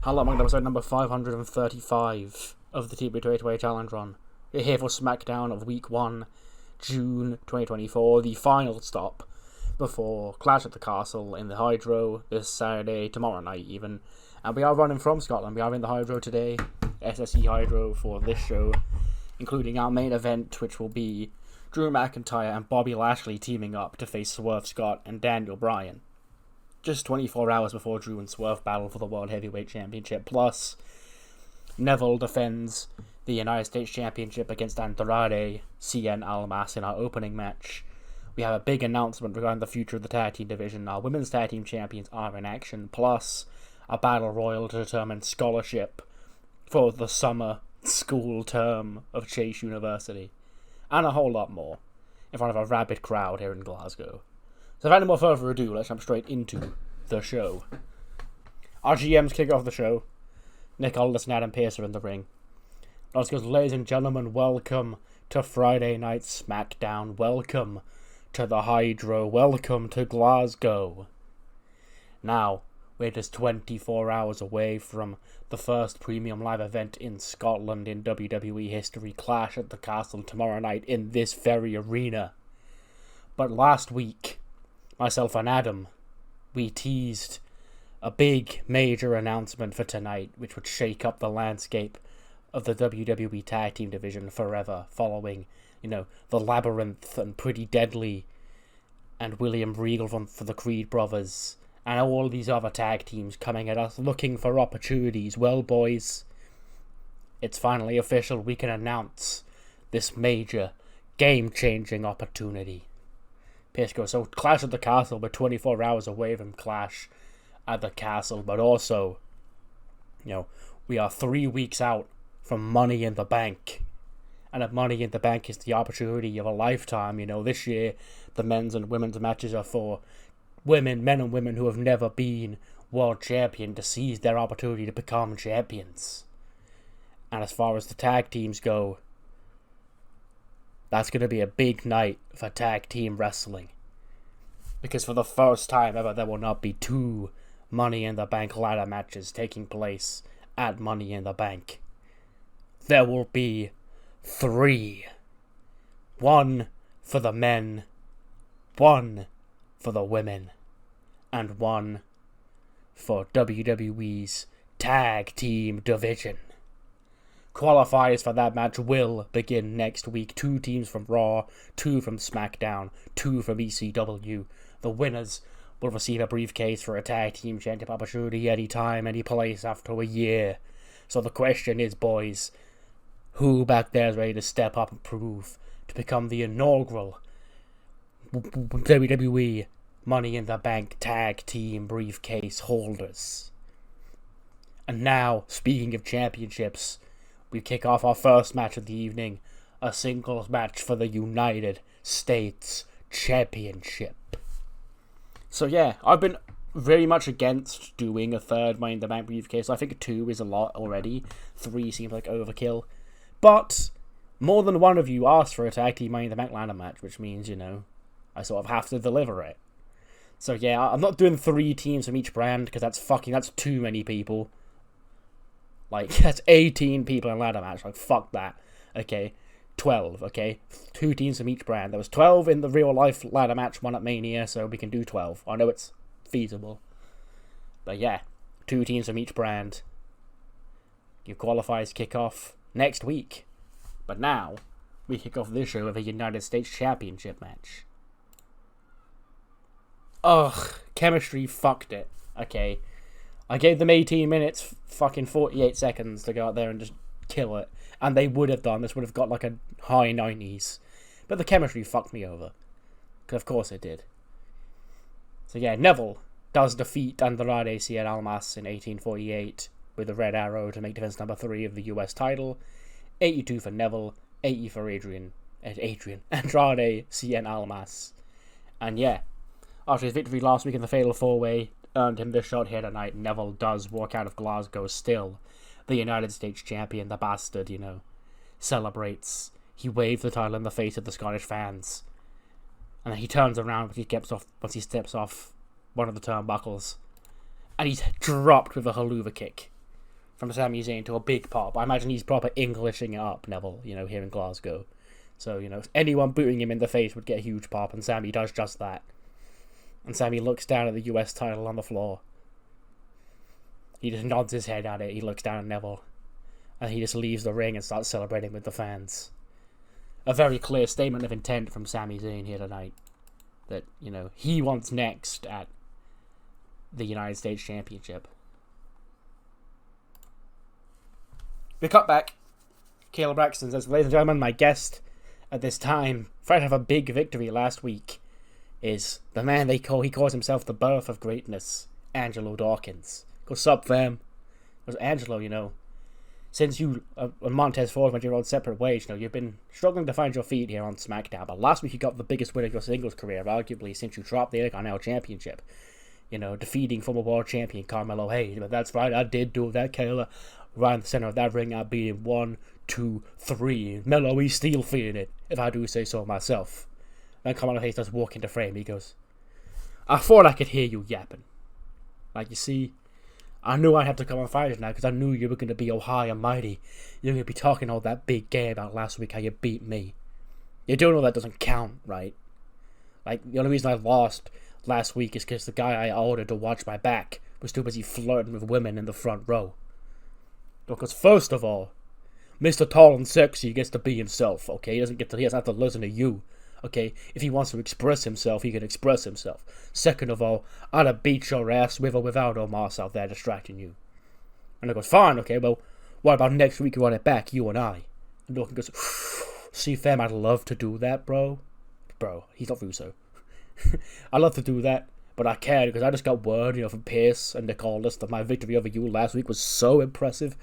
Hello, welcome to episode number 535 of the TEW Challenge Run. We're here for SmackDown of Week 1, June 2024, the final stop before Clash at the Castle in the Hydro this Saturday, tomorrow night even. And we are running from Scotland. We are in the Hydro today, SSE Hydro for this show, including our main event, which will be Drew McIntyre and Bobby Lashley teaming up to face Swerve Scott and Daniel Bryan. Just 24 hours before Drew and Swerve battle for the World Heavyweight Championship. Plus, Neville defends the United States Championship against Andrade, Cien Almas in our opening match. We have a big announcement regarding the future of the tag team division. Our women's tag team champions are in action. Plus, a battle royal to determine scholarship for the summer school term of Chase University. And a whole lot more in front of a rabid crowd here in Glasgow. So without any more further ado, let's jump straight into the show. Our GMs kick off the show. Nick Aldis and Adam Pearce are in the ring. Let's go, ladies and gentlemen, welcome to Friday Night SmackDown. Welcome to the Hydro. Welcome to Glasgow. Now, we're just 24 hours away from the first premium live event in Scotland in WWE history, Clash at the Castle tomorrow night in this very arena. But last week, myself and Adam, we teased a big, major announcement for tonight, which would shake up the landscape of the WWE Tag Team division forever, following, the Labyrinth and Pretty Deadly and William Regal for the Creed Brothers, and all these other tag teams coming at us looking for opportunities. Well, boys, it's finally official. We can announce this major, game-changing opportunity. Pierce goes, so Clash at the Castle, we're 24 hours away from Clash at the Castle, but also, we are 3 weeks out from Money in the Bank. And if Money in the Bank is the opportunity of a lifetime, this year the men's and women's matches are for men and women who have never been world champion to seize their opportunity to become champions. And as far as the tag teams go, that's going to be a big night for tag team wrestling. Because for the first time ever, there will not be 2 Money in the Bank ladder matches taking place at Money in the Bank. There will be 3. 1 for the men, 1 for the women, and 1 for WWE's tag team division. Qualifiers for that match will begin next week. 2 teams from Raw, 2 from SmackDown, 2 from ECW. The winners will receive a briefcase for a tag team championship opportunity anytime, any place after a year. So the question is, boys, who back there is ready to step up and prove to become the inaugural WWE Money in the Bank tag team briefcase holders? And now, speaking of championships, we kick off our first match of the evening, a singles match for the United States Championship. So yeah, I've been very much against doing a third Money in the Bank briefcase. I think 2 is a lot already. 3 seems like overkill. But more than one of you asked for a tag team Money in the Bank ladder match, which means, I sort of have to deliver it. So yeah, I'm not doing 3 teams from each brand, because that's too many people. That's 18 people in a ladder match. Fuck that. Okay. 12, okay? 2 teams from each brand. There was 12 in the real life ladder match, 1 at Mania, so we can do 12. I know it's feasible. But yeah, 2 teams from each brand. Your qualifiers kick off next week. But now, we kick off this show with a United States Championship match. Ugh, chemistry fucked it. Okay. I gave them 18 minutes, fucking 48 seconds to go out there and just kill it. And they would have done. This would have got like a high 90s. But the chemistry fucked me over. Because of course it did. So yeah, Neville does defeat Andrade Cien Almas in 1848 with a red arrow to make defense number 3 of the US title. 82 for Neville, 80 for Andrade Cien Almas. And yeah, after his victory last week in the Fatal 4-Way, earned him this shot here tonight. Neville does walk out of Glasgow still the United States Champion. The bastard, celebrates. He waves the title in the face of the Scottish fans. And then he turns around once he steps off one of the turnbuckles. And he's dropped with a haluva kick. from Sami Zayn to a big pop. I imagine he's proper Englishing it up, Neville, here in Glasgow. So, anyone booting him in the face would get a huge pop, and Sami does just that. And Sami looks down at the US title on the floor. He just nods his head at it, he looks down at Neville, and he just leaves the ring and starts celebrating with the fans. A very clear statement of intent from Sami Zayn here tonight. That, he wants next at the United States Championship. We cut back. Kayla Braxton says, ladies and gentlemen, my guest at this time, tried to have a big victory last week, is the man he calls himself the birth of greatness, Angelo Dawkins. What's up, fam? Because Angelo, since you and Montez Ford went your own separate ways, you've been struggling to find your feet here on SmackDown, but last week you got the biggest win of your singles career, arguably, since you dropped the Intercontinental Championship. Defeating former world champion Carmelo Hayes. But that's right, I did do that, Kayla. Right in the center of that ring, I beat him 1, 2, 3. Melo, he's still feeling it, if I do say so myself. Then Carmelo Hayes does walk into frame. He goes, I thought I could hear you yapping. Like, you see, I knew I'd have to come and fight you now because I knew you were going to be all high and mighty. You were going to be talking all that big game about last week, how you beat me. You do know that doesn't count, right? Like, the only reason I lost last week is because the guy I ordered to watch my back was too busy flirting with women in the front row. Because first of all, Mr. Tall and Sexy gets to be himself, okay? He doesn't have to listen to you, okay? If he wants to express himself, he can express himself. Second of all, I'd have beat your ass with or without Omos out there distracting you. And I goes, fine, okay, well, what about next week you run it back, you and I? And Dawkins goes, see, fam, I'd love to do that, bro. Bro, he's not Russo. I'd love to do that, but I can't because I just got word, from Pierce and Nick Aldis that my victory over you last week was so impressive.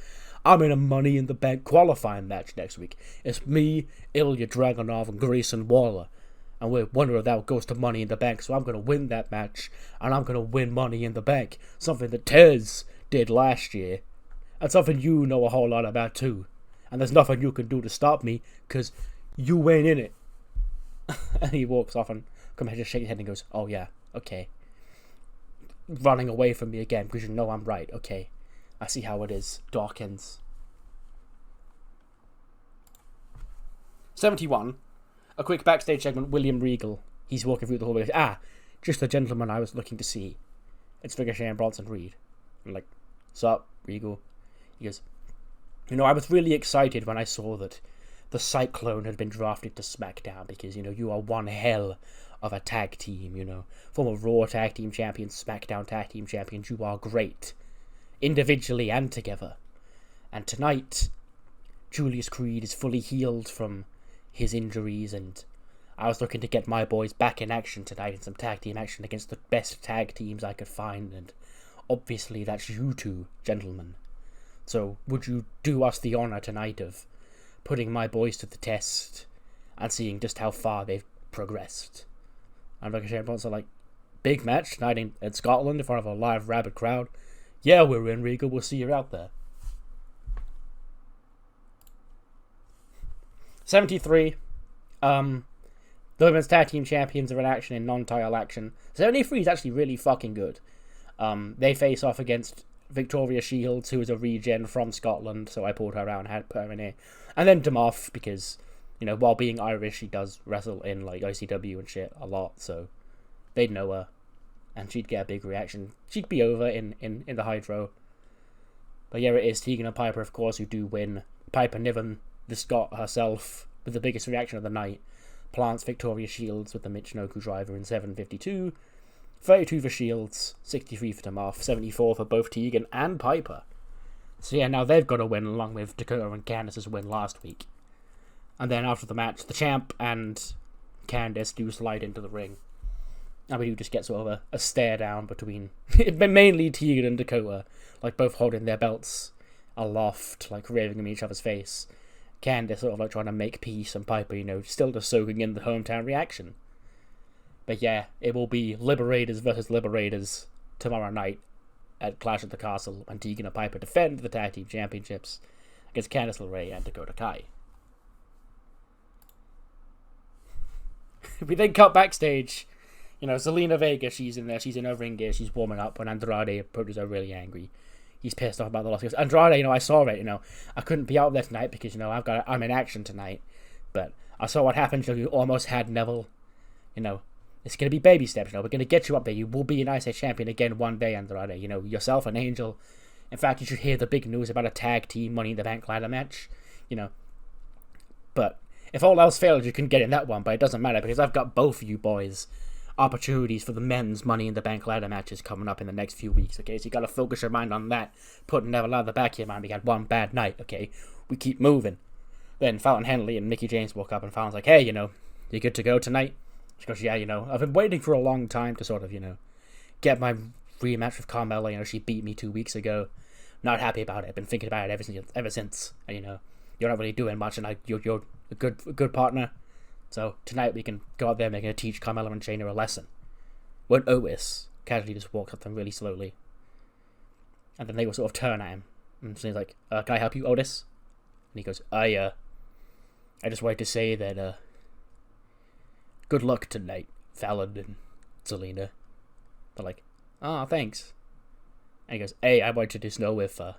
I'm in a Money in the Bank qualifying match next week. It's me, Ilya Dragunov, and Grayson Waller. And we're wondering if that goes to Money in the Bank, so I'm going to win that match, and I'm going to win Money in the Bank. Something that Tez did last year, and something you know a whole lot about too. And there's nothing you can do to stop me, because you ain't in it. And he walks off and comes just shake his head and goes, oh yeah, okay. Running away from me again, because you know I'm right, okay. I see how it is, Dawkins. 71. A quick backstage segment, William Regal. He's walking through the hallway. Just the gentleman I was looking to see. It's Ricochet and Bronson Reed. I'm like, sup, Regal? He goes, I was really excited when I saw that the Cyclone had been drafted to SmackDown because, you are one hell of a tag team, Former Raw Tag Team Champions, SmackDown Tag Team Champions, you are great. Individually and together. And tonight, Julius Creed is fully healed from his injuries, and I was looking to get my boys back in action tonight in some tag team action against the best tag teams I could find, and obviously that's you two, gentlemen. So, would you do us the honour tonight of putting my boys to the test and seeing just how far they've progressed? And Ricochet and Bronson are like, big match tonight in Scotland in front of a live rabid crowd. Yeah, we're in, Regal. We'll see you out there. 73. The women's tag team champions are in action in non-title action. 73 is actually really fucking good. They face off against Victoria Shields, who is a regen from Scotland, so I pulled her out and had put her in here. And then Demoff, because, while being Irish, she does wrestle in, ICW and shit a lot, so they'd know her. And she'd get a big reaction. She'd be over in the Hydro. But yeah, it is Tegan and Piper, of course, who do win. Piper Niven, the Scot herself, with the biggest reaction of the night, plants Victoria Shields with the Michinoku driver in 7:52. 32 for Shields, 63 for Demoff, 74 for both Tegan and Piper. So yeah, now they've got a win along with Dakota and Candice's win last week. And then after the match, the champ and Candice do slide into the ring. And we do just get sort of a stare down between mainly Tegan and Dakota, both holding their belts aloft, raving in each other's face. Candice sort of trying to make peace, and Piper, still just soaking in the hometown reaction. But yeah, it will be Liberators versus Liberators tomorrow night at Clash at the Castle, and Tegan and Piper defend the tag team championships against Candice LeRae and Dakota Kai. We then cut backstage. Zelina Vega, she's in there, she's in her ring gear, she's warming up when Andrade approaches her really angry. he's pissed off about the loss. He goes, Andrade, I saw it, I couldn't be out there tonight because, I'm in action tonight. But I saw what happened, you almost had Neville, it's going to be baby steps, we're going to get you up there. You will be an IC champion again one day, Andrade, yourself and Angel. In fact, you should hear the big news about a tag team Money in the Bank ladder match, But if all else fails, you can get in that one, but it doesn't matter because I've got both of you boys opportunities for the men's Money in the Bank ladder matches coming up in the next few weeks, okay? So you got to focus your mind on that, putting Neville out of the back of your mind. We had one bad night, okay? We keep moving. Then Fallon Henley and Mickie James woke up and Fallon's like, hey, you good to go tonight? She goes, yeah, I've been waiting for a long time to sort of, get my rematch with Carmella. She beat me 2 weeks ago. Not happy about it. I've been thinking about it ever since. And, you're not really doing much, and you're a good partner. So tonight we can go out there and we're going to teach Carmella and Shayna a lesson. When Otis casually just walks up to them really slowly. And then they will sort of turn at him. And so he's like, can I help you, Otis? And he goes, I just wanted to say that, good luck tonight, Fallon and Zelina. They're like, thanks. And he goes, hey, I wanted to just know if I,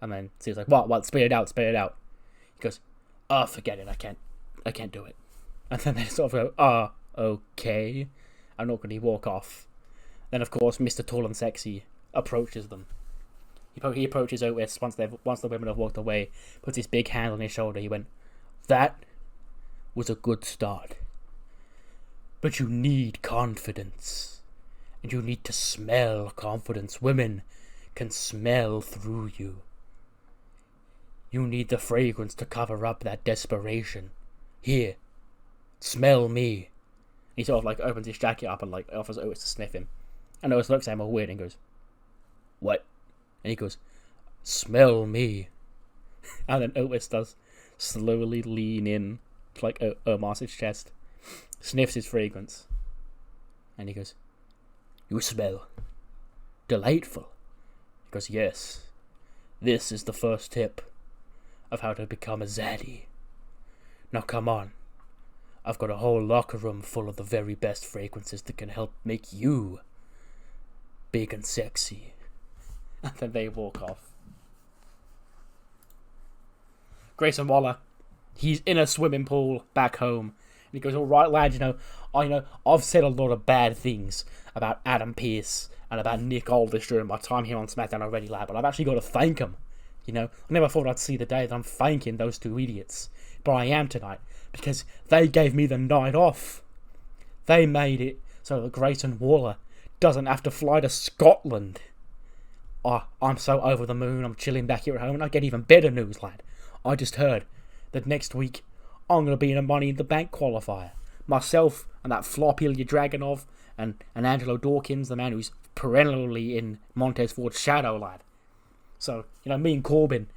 and then so he's like, what, spit it out. He goes, forget it, I can't do it. And then they sort of go, okay. I'm not going to walk off. Then, of course, Mr. Tall and Sexy approaches them. He approaches Otis once the women have walked away, puts his big hand on his shoulder. He went, that was a good start. But you need confidence. And you need to smell confidence. Women can smell through you. You need the fragrance to cover up that desperation. Here, smell me. He sort of opens his jacket up and offers Otis to sniff him. And Otis looks at him all weird and goes, what? And he goes, smell me. And then Otis does slowly lean in to Omos's chest, sniffs his fragrance, and he goes, you smell delightful. He goes, yes, this is the first tip of how to become a zaddy. Now come on, I've got a whole locker room full of the very best fragrances that can help make you big and sexy. And then they walk off. Grayson Waller, he's in a swimming pool back home. And he goes, all right, lad, I've said a lot of bad things about Adam Pearce and about Nick Aldis during my time here on SmackDown already, lad, but I've actually got to thank him. I never thought I'd see the day that I'm thanking those two idiots. But I am tonight, because they gave me the night off. They made it so that Grayson Waller doesn't have to fly to Scotland. Oh, I'm so over the moon, I'm chilling back here at home, and I get even better news, lad. I just heard that next week I'm going to be in a Money in the Bank qualifier. Myself and that flop Ilya Dragunov and Angelo Dawkins, the man who's perennially in Montez Ford's shadow, lad. So, me and Corbin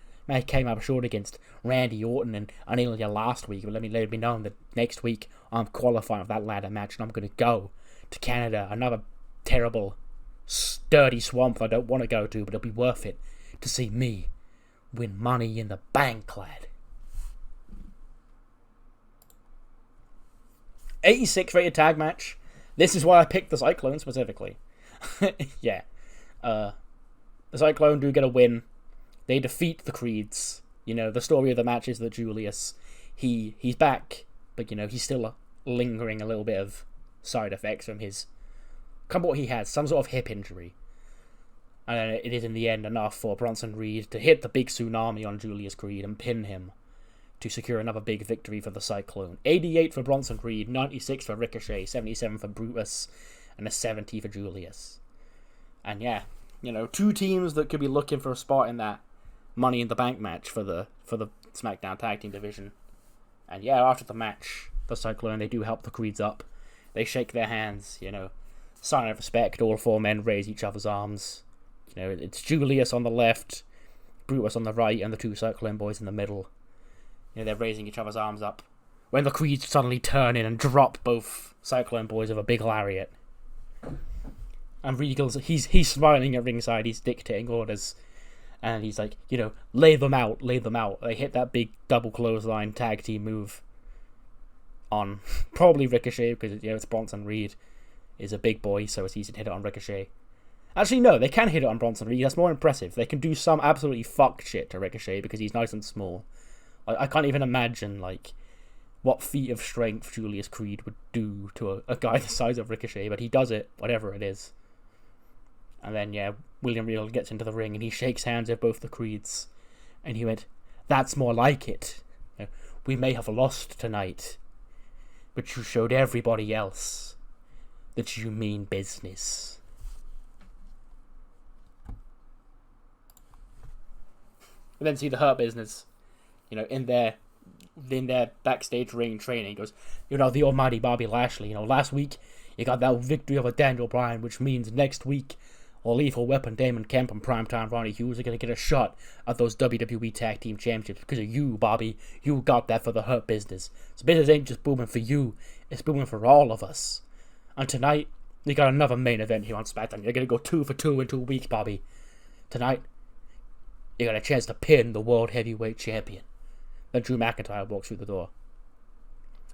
came up short against Randy Orton and Ilya last week, but let it be known that next week I'm qualifying for that ladder match, and I'm going to go to Canada, another terrible, sturdy swamp I don't want to go to, but it'll be worth it to see me win Money in the Bank, lad. 86 rated tag match. This is why I picked the Cyclone specifically. Yeah. The Cyclone do get a win. They defeat the Creeds. The story of the match is that Julius, he's back, but he's still lingering a little bit of side effects from his, what he has, some sort of hip injury. And it is in the end enough for Bronson Reed to hit the big tsunami on Julius Creed and pin him to secure another big victory for the Cyclone. 88 for Bronson Reed, 96 for Ricochet, 77 for Brutus, and a 70 for Julius. And yeah, two teams that could be looking for a spot in that Money in the Bank match for the SmackDown Tag Team division. And yeah, after the match, the Cyclone, they do help the Creeds up. They shake their hands, sign of respect. All four men raise each other's arms. It's Julius on the left, Brutus on the right, and the two Cyclone boys in the middle. They're raising each other's arms up, when the Creeds suddenly turn in and drop both Cyclone boys with a big lariat. And Regal's, he's smiling at ringside, he's dictating orders. And he's like, lay them out. They hit that big double clothesline tag team move on probably Ricochet, because it's Bronson Reed is a big boy, so it's easy to hit it on Ricochet. Actually, no, they can hit it on Bronson Reed. That's more impressive. They can do some absolutely fucked shit to Ricochet because he's nice and small. I can't even imagine, like, what feat of strength Julius Creed would do to a guy the size of Ricochet, but he does it, whatever it is. And then, yeah, William Regal gets into the ring and he shakes hands with both the Creeds. And he went, "That's more like it. We may have lost tonight, but you showed everybody else that you mean business." And then see the Hurt Business, in their backstage ring training. Goes, the almighty Bobby Lashley, last week you got that victory over Daniel Bryan, which means next week Lethal Weapon, Damon Kemp, and Primetime Ronnie Hughes are going to get a shot at those WWE Tag Team Championships because of you, Bobby. You got that for the Hurt Business. So business ain't just booming for you, it's booming for all of us. And tonight, we got another main event here on SmackDown. You're going to go 2 for 2 in 2 weeks, Bobby. Tonight, you got a chance to pin the World Heavyweight Champion. Then Drew McIntyre walks through the door.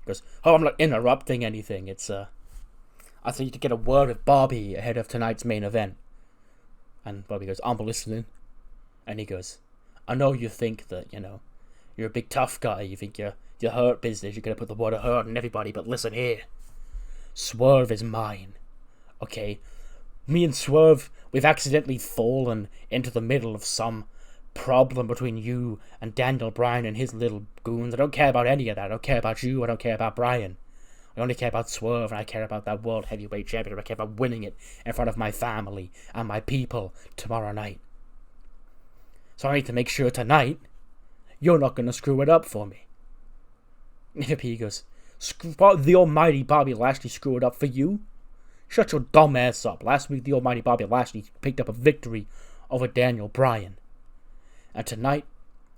He goes, "Oh, I'm not interrupting anything. It's, I need to get a word with Bobby ahead of tonight's main event." And Bobby goes, "I'm listening." And he goes, "I know you think that, you're a big tough guy. You think you're Hurt Business. You're going to put the word of hurt on everybody. But listen here. Swerve is mine. Okay? Me and Swerve, we've accidentally fallen into the middle of some problem between you and Daniel Bryan and his little goons. I don't care about any of that. I don't care about you. I don't care about Bryan. I only care about Swerve, and I care about that World Heavyweight Championship. I care about winning it in front of my family and my people tomorrow night. So I need to make sure tonight you're not going to screw it up for me." And he goes, "The almighty Bobby Lashley screw it up for you? Shut your dumb ass up. Last week, the almighty Bobby Lashley picked up a victory over Daniel Bryan. And tonight,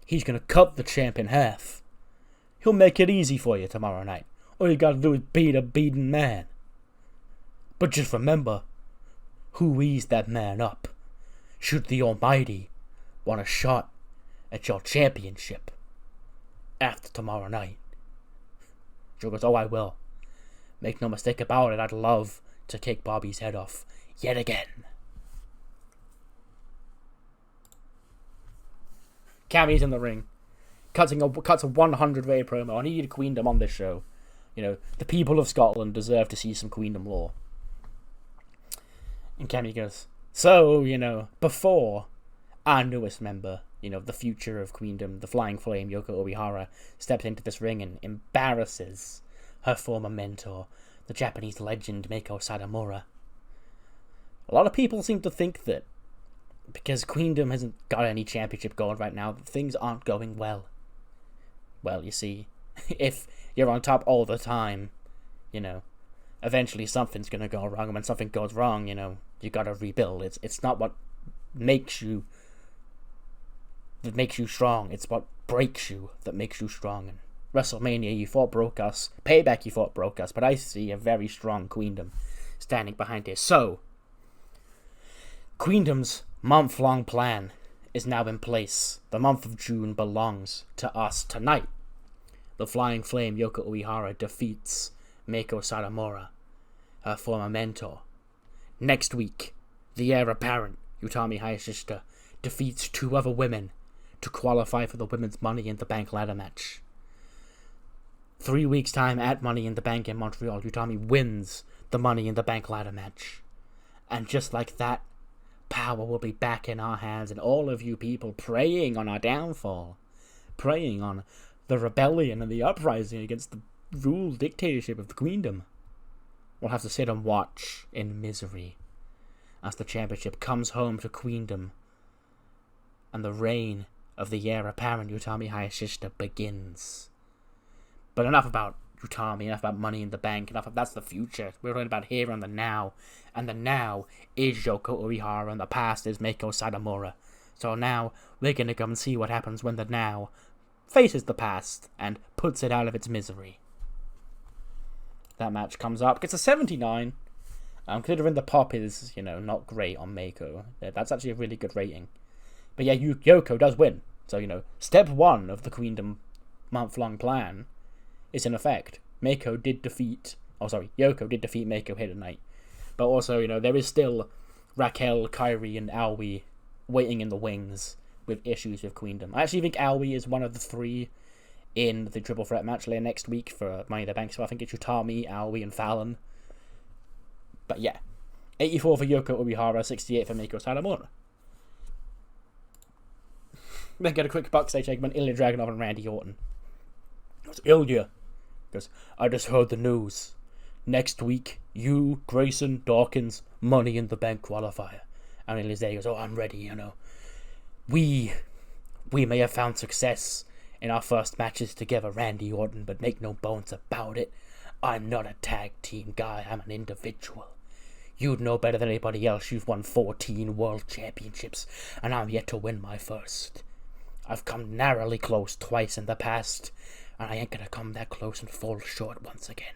he's going to cut the champ in half. He'll make it easy for you tomorrow night. All you got to do is beat a beaten man. But just remember, who eased that man up? Should the almighty want a shot at your championship after tomorrow night?" Joe goes, "Oh, I will. Make no mistake about it, I'd love to kick Bobby's head off yet again." Cammy's in the ring, cuts a 100-way promo. I need Queendom on this show. The people of Scotland deserve to see some Queendom lore. And Cammy goes, "So, before our newest member, the future of Queendom, the Flying Flame, Yoko Obihara, steps into this ring and embarrasses her former mentor, the Japanese legend Meiko Satomura. A lot of people seem to think that because Queendom hasn't got any championship going right now, that things aren't going well. Well, you see, if you're on top all the time, eventually something's gonna go wrong, and when something goes wrong, you gotta rebuild. It's not what makes you strong, it's what breaks you that makes you strong. And WrestleMania, you thought broke us. Payback, you thought broke us. But I see a very strong Queendom standing behind it. So, Queendom's month-long plan is now in place. The month of June belongs to us. Tonight, the Flying Flame Yoko Uehara defeats Meiko Satomura, her former mentor. Next week, the heir apparent Utami Hayashishita defeats 2 other women to qualify for the Women's Money in the Bank ladder match. 3 weeks' time at Money in the Bank in Montreal, Utami wins the Money in the Bank ladder match. And just like that, power will be back in our hands, and all of you people preying on our downfall, preying on the rebellion and the uprising against the rule dictatorship of the Queendom, will have to sit and watch in misery as the championship comes home to Queendom and the reign of the heir apparent Utami Hayashishita begins. But enough about Utami, enough about Money in the Bank, that's the future. We're talking about here and the now. And the now is Yoko Uehara, and the past is Meiko Satomura. So now, we're gonna come and see what happens when the now faces the past and puts it out of its misery. That match comes up, gets a 79. Considering the pop is, not great on Meiko. That's actually a really good rating. But yeah, Yoko does win. So, step 1 of the Queendom month-long plan is in effect. Yoko did defeat Meiko here tonight. But also, there is still Raquel, Kyrie, and Alwi waiting in the wings with issues with Queendom. I actually think Alwi is one of the three in the triple threat match later next week for Money in the Bank. So I think it's Utami, Alwi, and Fallon. But yeah, 84 for Yoko Ubihara, 68 for Miko Satomura. Then get a quick backstage segment. Ilya Dragunov and Randy Orton. Goes, Ilya goes, I just heard the news. Next week, you, Grayson, Dawkins, Money in the Bank qualifier. And Ilya's there. He goes, oh, I'm ready, you know. We may have found success in our first matches together, Randy Orton, but make no bones about it. I'm not a tag team guy. I'm an individual. You'd know better than anybody else. You've won 14 world championships, and I'm yet to win my first. I've come narrowly close twice in the past, and I ain't gonna come that close and fall short once again.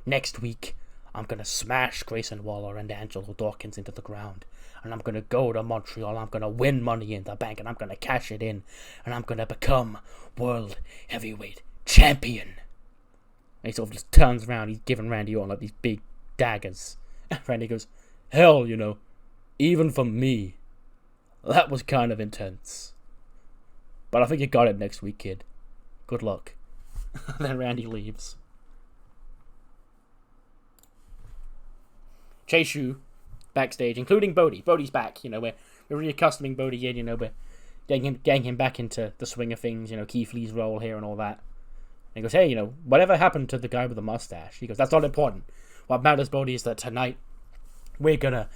Next week, I'm gonna smash Grayson Waller and Angelo Dawkins into the ground, and I'm gonna go to Montreal, I'm gonna win Money in the Bank, and I'm gonna cash it in, and I'm gonna become World Heavyweight Champion. And he sort of just turns around, he's giving Randy Orton like these big daggers. And Randy goes, hell, you know, even for me, that was kind of intense. But I think you got it next week, kid. Good luck. Then Randy leaves. Chase backstage, including Bodhi. Bodhi's back, you know, we're reaccustoming Bodhi in, you know, we're getting him back into the swing of things, you know, Keith Lee's role here and all that. And he goes, hey, you know, whatever happened to the guy with the mustache? He goes, that's not important. What matters, Bodhi, is that tonight we're gonna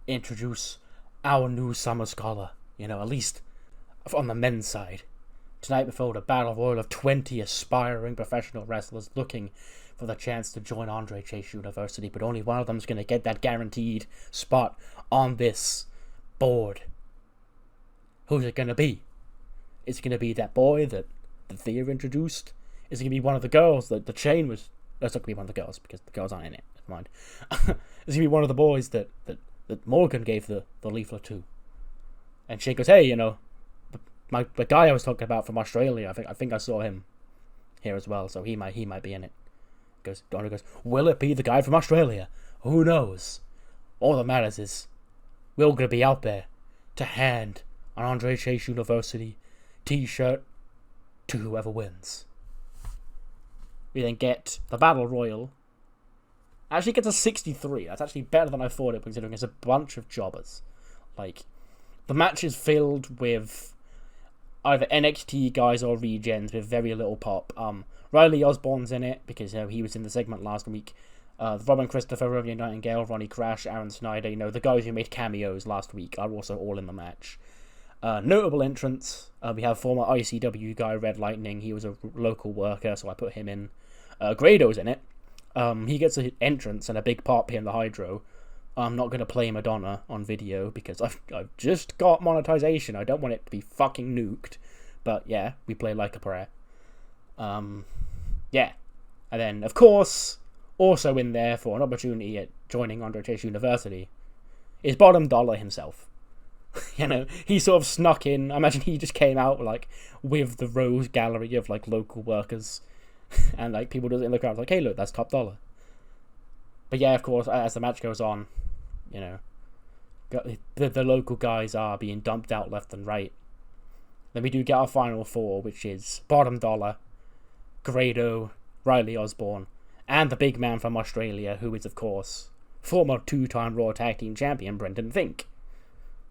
introduce our new Summer Scholar, you know, at least on the men's side. Tonight before the battle royal of 20 aspiring professional wrestlers looking for the chance to join Andre Chase University, but only one of them's going to get that guaranteed spot on this board. Who's it going to be? Is it going to be that boy that Thea introduced? Is it going to be one of the girls that the chain was... That's not going to be one of the girls, because the girls aren't in it. Never mind. Is it going to be one of the boys that Morgan gave the leaflet to? And she goes, hey, you know, the guy I was talking about from Australia, I think I saw him here as well, so he might be in it. Donna goes, will it be the guy from Australia? Who knows? All that matters is we're going to be out there to hand an Andre Chase University t-shirt to whoever wins. We then get the Battle Royal. Actually gets a 63. That's actually better than I thought it, considering it's a bunch of jobbers. Like, the match is filled with either NXT guys or regens with very little pop. Riley Osborne's in it, because you know, he was in the segment last week. Robin Christopher, Romeo Nightingale, Ronnie Crash, Aaron Snyder, you know, the guys who made cameos last week are also all in the match. Notable entrants, we have former ICW guy Red Lightning. He was a local worker, so I put him in. Grado's in it. He gets an entrance and a big pop here in the Hydro. I'm not going to play Madonna on video because I've just got monetization. I don't want it to be fucking nuked. But yeah, we play Like a Prayer. Yeah. And then, of course, also in there for an opportunity at joining Andre Chase University is Bottom Dollar himself. You know, he sort of snuck in. I imagine he just came out like with the rose gallery of like local workers. And like people just in the crowd like, hey look, that's Top Dollar. But yeah, of course, as the match goes on, you know, the local guys are being dumped out left and right. Then we do get our final four, which is Bottom Dollar, Grado, Riley Osborne, and the big man from Australia, who is, of course, former 2-time Raw Tag Team Champion Brendan Fink,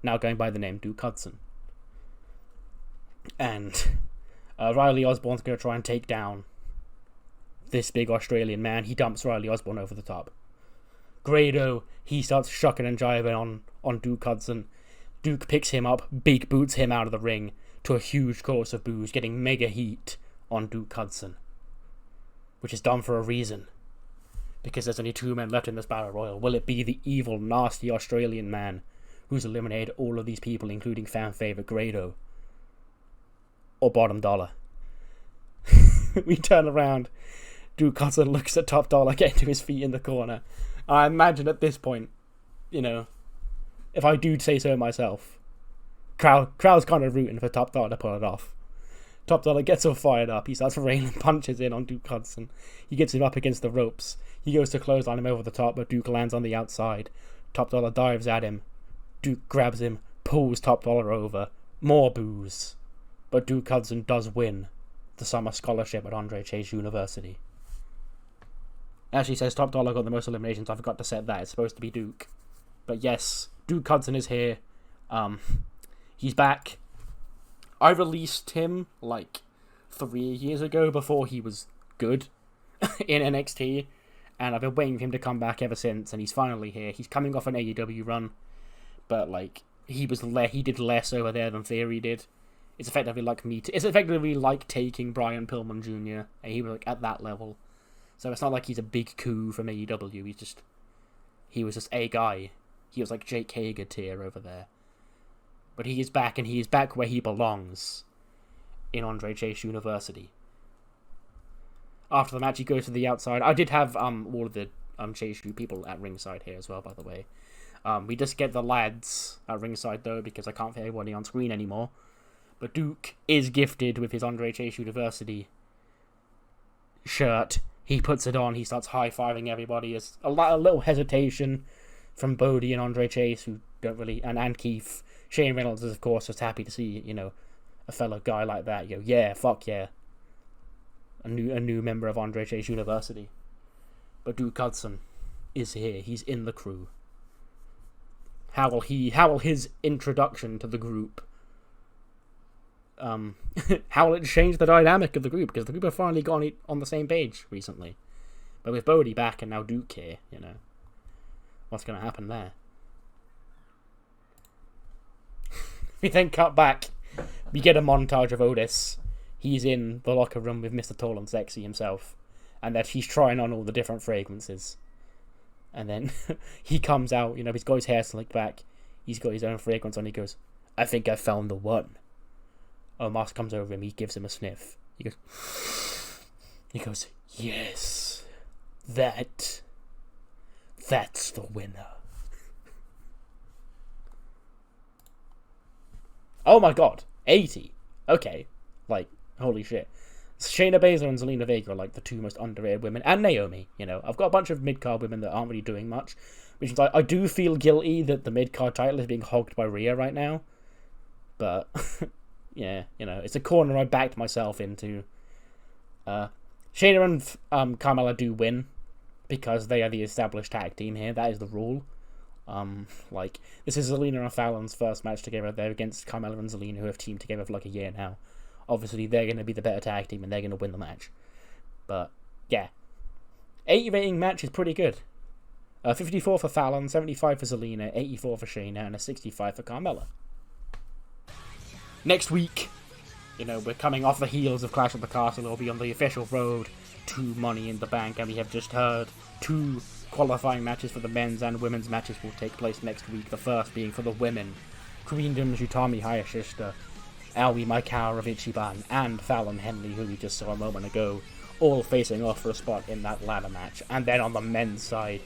now going by the name Duke Hudson. And Riley Osborne's going to try and take down this big Australian man. He dumps Riley Osborne over the top. Grado, he starts shucking and jiving on Duke Hudson. Duke picks him up, big boots him out of the ring to a huge chorus of boos, getting mega heat on Duke Hudson. Which is done for a reason. Because there's only 2 men left in this Battle Royal. Will it be the evil, nasty Australian man who's eliminated all of these people, including fan favourite Grado? Or Bottom Dollar? We turn around. Duke Hudson looks at Top Dollar getting to his feet in the corner. I imagine at this point, you know, if I do say so myself, crowd's kind of rooting for Top Dollar to pull it off. Top Dollar gets all fired up. He starts raining punches in on Duke Hudson. He gets him up against the ropes. He goes to clothesline him over the top, but Duke lands on the outside. Top Dollar dives at him, Duke grabs him, pulls Top Dollar over. More boos. But Duke Hudson does win the summer scholarship at Andre Chase University. Actually says Top Dollar got the most eliminations. I forgot to set that. It's supposed to be Duke. But yes, Duke Hudson is here. He's back. I released him like 3 years ago before he was good in NXT. And I've been waiting for him to come back ever since. And he's finally here. He's coming off an AEW run. But like, he did less over there than Theory did. It's effectively like taking Brian Pillman Jr. And he was like at that level. So it's not like he's a big coup from AEW. He was just a guy. He was like Jake Hager tier over there. But he is back, and he is back where he belongs. In Andre Chase University. After the match, he goes to the outside. I did have all of the Chase U people at ringside here as well, by the way. We just get the lads at ringside, though, because I can't fit everybody on screen anymore. But Duke is gifted with his Andre Chase University shirt. He puts it on. He starts high-fiving everybody. There's a little hesitation from Bodie and Andre Chase, who don't really... And Keith. Shane Reynolds is, of course, just happy to see, a fellow guy like that. Yeah, fuck yeah. A new member of Andre Chase University. But Duke Hudson is here. He's in the crew. How will his introduction to the group... how will it change the dynamic of the group? Because the group have finally gone on the same page recently. But with Bodie back and now Duke here, what's going to happen there? We then cut back. We get a montage of Otis. He's in the locker room with Mr. Tall and Sexy himself. And that he's trying on all the different fragrances. And then he comes out, he's got his hair slicked back. He's got his own fragrance on. He goes, I think I found the one. Omos comes over him. He gives him a sniff. He goes, yes, that's the winner. Oh my god, 80. Okay, holy shit. Shayna Baszler and Zelina Vega are the two most underrated women, and Naomi. I've got a bunch of mid-card women that aren't really doing much, which is I do feel guilty that the mid-card title is being hogged by Rhea right now, but. Yeah, it's a corner I backed myself into. Shayna and Carmella do win because they are the established tag team here. That is the rule. This is Zelina and Fallon's first match together. They're against Carmella and Zelina, who have teamed together for a year now. Obviously, they're going to be the better tag team and they're going to win the match. But, yeah. 80 rating match is pretty good. 54 for Fallon, 75 for Zelina, 84 for Shayna, and a 65 for Carmella. Next week, we're coming off the heels of Clash at the Castle. It'll be on the official road to Money in the Bank, and we have just heard 2 qualifying matches for the men's and women's matches will take place next week. The first being for the women, Queendom Utami Hayashishita, Aoi Maikawa of Ichiban, and Fallon Henley, who we just saw a moment ago, all facing off for a spot in that ladder match. And then on the men's side,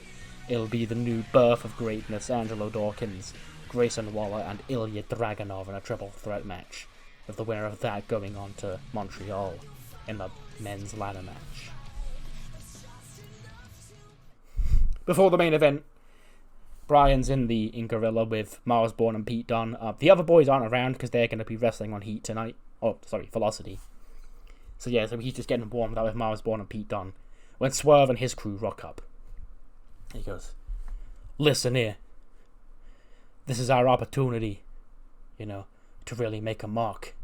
it'll be the new birth of greatness, Angelo Dawkins, Grayson Waller, and Ilya Dragunov in a triple threat match, with the winner of that going on to Montreal in the men's ladder match. Before the main event, Brian's in Gorilla with Miles Bourne and Pete Dunne. The other boys aren't around because they're going to be wrestling on Heat tonight. Velocity. So he's just getting warmed up with Miles Bourne and Pete Dunne when Swerve and his crew rock up. He goes, listen here. This is our opportunity, to really make a mark.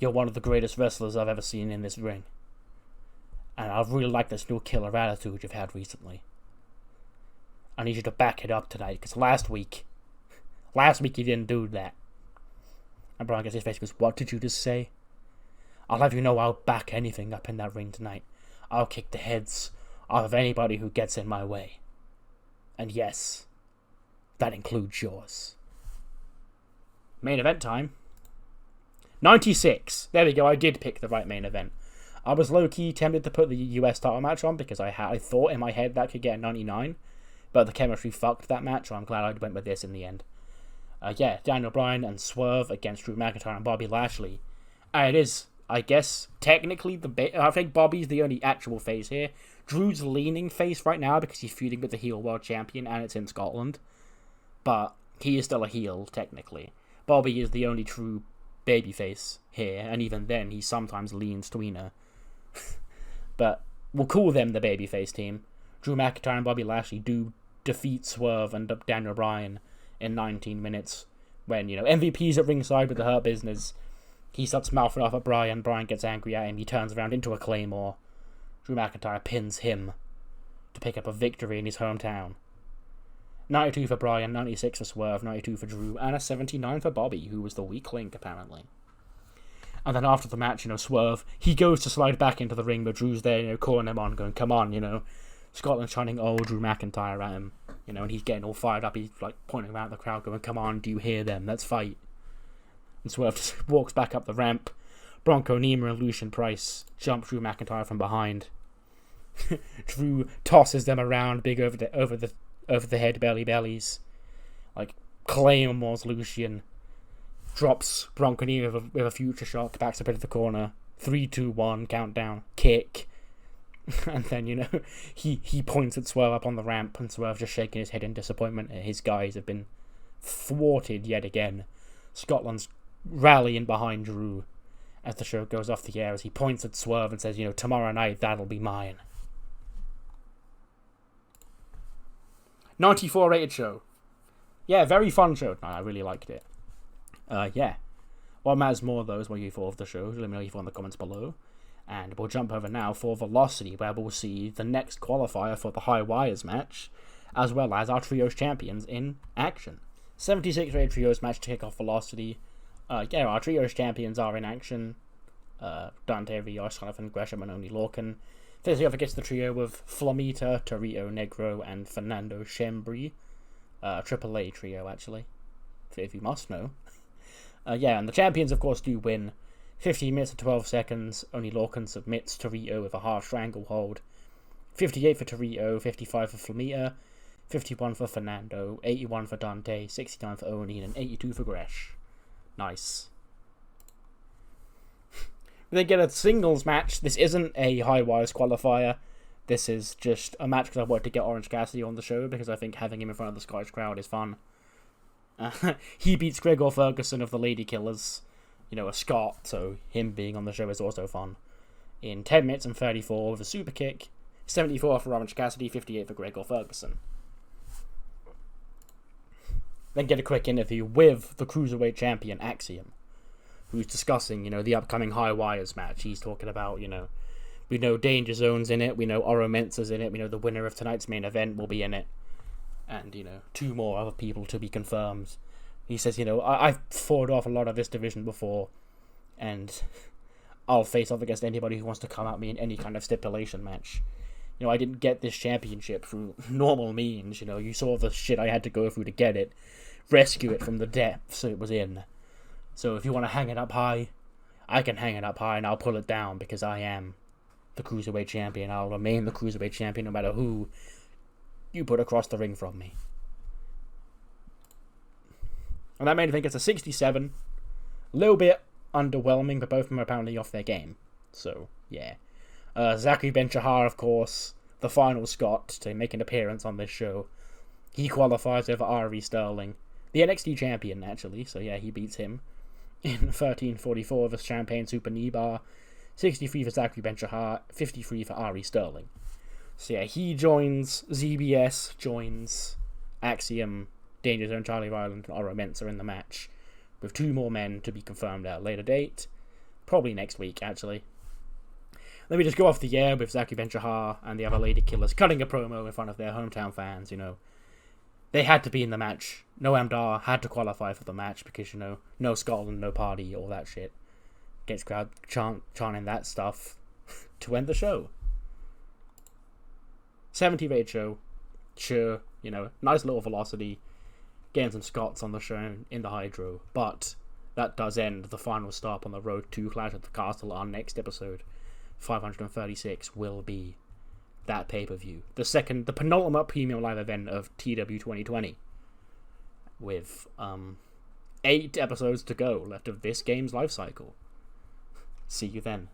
You're one of the greatest wrestlers I've ever seen in this ring. And I really like this new killer attitude you've had recently. I need you to back it up tonight, because last week you didn't do that. And Brian gets his face and goes, what did you just say? I'll have you know I'll back anything up in that ring tonight. I'll kick the heads off of anybody who gets in my way. And yes, that includes yours. Main event time. 96. There we go, I did pick the right main event. I was low-key tempted to put the US title match on because I thought in my head that could get 99. But the chemistry fucked that match, so I'm glad I went with this in the end. Daniel Bryan and Swerve against Drew McIntyre and Bobby Lashley. And it is, I guess, technically I think Bobby's the only actual face here. Drew's leaning face right now because he's feuding with the heel world champion and it's in Scotland. but he is still a heel, technically. Bobby is the only true babyface here, and even then, he sometimes leans tweener. But we'll call them the babyface team. Drew McIntyre and Bobby Lashley do defeat Swerve and Daniel Bryan in 19 minutes. When, MVP's at ringside with the Hurt Business. He starts mouthing off at Bryan. Bryan gets angry at him. He turns around into a Claymore. Drew McIntyre pins him to pick up a victory in his hometown. 92 for Bryan, 96 for Swerve, 92 for Drew, and a 79 for Bobby, who was the weak link, apparently. And then after the match, Swerve, he goes to slide back into the ring, but Drew's there, calling him on, going, come on, Scotland's chanting, oh, Drew McIntyre at him, and he's getting all fired up. He's, pointing around the crowd, going, come on, do you hear them? Let's fight. And Swerve just walks back up the ramp. Bronco Nima and Lucian Price jump Drew McIntyre from behind. Drew tosses them around, big over the head bellies. Claymores Lucian. Drops Bronco Nima with a future shock, backs up into the corner. 3, 2, 1, countdown, kick. And then, he points at Swerve up on the ramp, and Swerve just shaking his head in disappointment. His guys have been thwarted yet again. Scotland's rallying behind Drew as the show goes off the air, as he points at Swerve and says, tomorrow night, that'll be mine. 94 rated show. Yeah, very fun show. I really liked it. Yeah. What matters more, though, is what you thought of the show. Let me know what you thought in the comments below. And we'll jump over now for Velocity, where we'll see the next qualifier for the High Wires match, as well as our Trios champions in action. 76 rated Trios match to kick off Velocity. Our Trios champions are in action. Dante, Rios, Sullivan, Gresham, and Only Lorcan. Facing off against the trio with Flamita, Torito, Negro, and Fernando Chembri. AAA trio, actually, if you must know. And the champions, of course, do win. 15 minutes and 12 seconds. Only Lorcan submits Torito with a half strangle hold. 58 for Torito, 55 for Flamita, 51 for Fernando, 81 for Dante, 69 for Oni, and 82 for Gresh. Nice. They get a singles match. This isn't a High Wires qualifier. This is just a match because I wanted to get Orange Cassidy on the show, because I think having him in front of the Scottish crowd is fun. He beats Gregor Ferguson of the Lady Killers, a Scot, so him being on the show is also fun. In 10 minutes and 34 with a super kick. 74 for Orange Cassidy, 58 for Gregor Ferguson. Then get a quick interview with the Cruiserweight Champion, Axiom, who's discussing, the upcoming High Wires match. He's talking about, we know Danger Zone's in it, we know Oro Mensa's in it, we know the winner of tonight's main event will be in it, and, 2 more other people to be confirmed. He says, I've fought off a lot of this division before, and I'll face off against anybody who wants to come at me in any kind of stipulation match. I didn't get this championship through normal means, you saw the shit I had to go through to get it, rescue it from the depths it was in. So if you want to hang it up high, I can hang it up high and I'll pull it down, because I am the Cruiserweight Champion. I'll remain the Cruiserweight Champion no matter who you put across the ring from me. And that main event gets a 67. A little bit underwhelming, but both of them are apparently off their game. So, yeah. Zachary Ben-Shahar, of course, the final Scot to make an appearance on this show. He qualifies over Ari Sterling, the NXT champion, actually. So, yeah, he beats him in 13:44 with Champagne Super Knee-Bar. 63 for Zachary Ben-Shahar, 53 for Ari Sterling. So, yeah, he joins ZBS, joins Axiom, Danger Zone, Charlie Ryland, and Oro Mensah in the match, with 2 more men to be confirmed at a later date. Probably next week, actually. Let me just go off the air with Zachary Ben-Shahar and the other Lady Killers cutting a promo in front of their hometown fans, They had to be in the match. Noam Dar had to qualify for the match because, no Scotland, no party, all that shit. Gets crowd chanting that stuff to end the show. 70 rated show. Sure, nice little Velocity. Getting some Scots on the show in the Hydro. But that does end the final stop on the road to Clash at the Castle. Our next episode, 536, will be that pay-per-view. The penultimate premium live event of TEW 2020. With 8 episodes to go left of this game's life cycle. See you then.